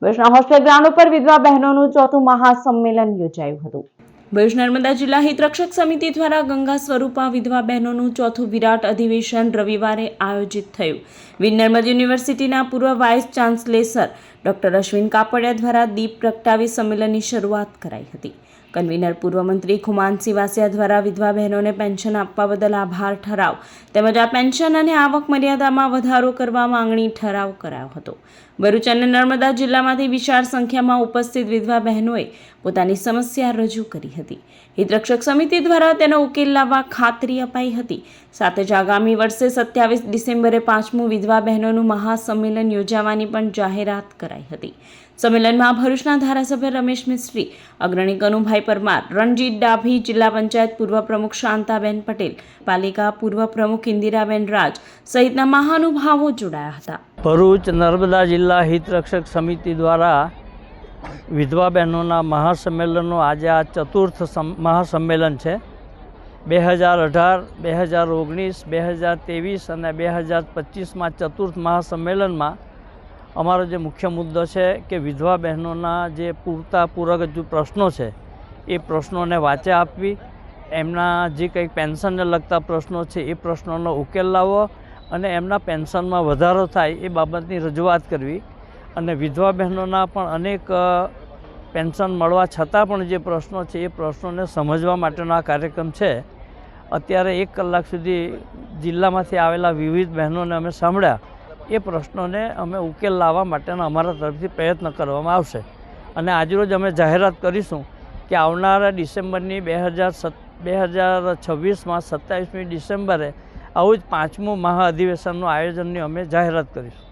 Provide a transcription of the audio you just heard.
ભરૂચના hostel ground ઉપર વિધવા બહેનોનું ચોથું મહાસંમેલન યોજાયું હતું। ભરૂચ નર્મદા જિલ્લા હિતરક્ષક સમિતિ દ્વારા ગંગા સ્વરૂપા વિધવા બહેનોનું ચોથું વિરાટ અધિવેશન રવિવારે આયોજિત થયું। વીર નર્મદ યુનિવર્સિટીના પૂર્વ vice chancellor doctor Ashwin Kapadia દ્વારા દીપ પ્રગટાવી સંમેલનની શરૂઆત કરાઈ હતી। કન્વીનર પૂર્વ મંત્રી ખુમાનસિંહ વાસિયા દ્વારા વિધવા બહેનોને પેન્શન આપવા બદલ આભાર ઠરાવ તેમજ આ પેન્શન અને આવક મર્યાદામાં વધારો કરવા માંગણી ઠરાવ કરાયો હતો। ભરૂચ અને નર્મદા જિલ્લામાંથી વિશાળ સંખ્યામાં ઉપસ્થિત વિધવા બહેનોએ પોતાની સમસ્યા રજૂ કરી હતી। હિતરક્ષક સમિતિ દ્વારા તેનો ઉકેલ લાવવા ખાતરી અપાઈ હતી। સાથે જ આગામી વર્ષે 27 ડિસેમ્બરે 5મું વિધવા બહેનોનું મહાસંમેલન યોજવાની પણ જાહેરાત કરાઈ હતી। સંમેલનમાં ભરૂચના ધારાસભ્ય રમેશ મિસ્ત્રી, અગ્રણી કનુભાઈ પરમાર, રણજીત ડાભી, જિલ્લા પંચાયત પૂર્વ પ્રમુખ શાંતાબેન પટેલ, પાલિકા પૂર્વ પ્રમુખ ઇન્દિરાબેન રાજ સહિતના મહાનુભાવો જોડાયા હતા। ભરૂચ નર્મદા જિલ્લા હિતરક્ષક સમિતિ દ્વારા વિધવા બહેનોના મહાસંમેલનનો આજે આ ચતુર્થ મહાસંમેલન છે। 2018, 2019, 2023 અને 2025માં ચતુર્થ મહાસંમેલનમાં અમારો જે મુખ્ય મુદ્દો છે કે વિધવા બહેનોના જે પૂરક પ્રશ્નો છે એ પ્રશ્નોને વાચા આપવી, એમના જે કંઈક પેન્શનને લગતા પ્રશ્નો છે એ પ્રશ્નોનો ઉકેલ લાવવો અને એમના પેન્શનમાં વધારો થાય એ બાબતની રજૂઆત કરવી અને વિધવા બહેનોના પણ અનેક પેન્શન મળવા છતાં પણ જે પ્રશ્નો છે એ પ્રશ્નોને સમજવા માટેનો આ કાર્યક્રમ છે। અત્યારે 1 કલાક સુધી જિલ્લામાંથી આવેલા વિવિધ બહેનોને અમે સાંભળ્યા, એ પ્રશ્નોને અમે ઉકેલ લાવવા માટેના અમારા તરફથી પ્રયત્ન કરવામાં આવશે અને આજરોજ અમે જાહેરાત કરીશું કે આવનારા ડિસેમ્બરની 2026માં 27મી ડિસેમ્બરે આવું જ 5મું મહાઅધિવેશનનું આયોજનની અમે જાહેરાત કરીશું।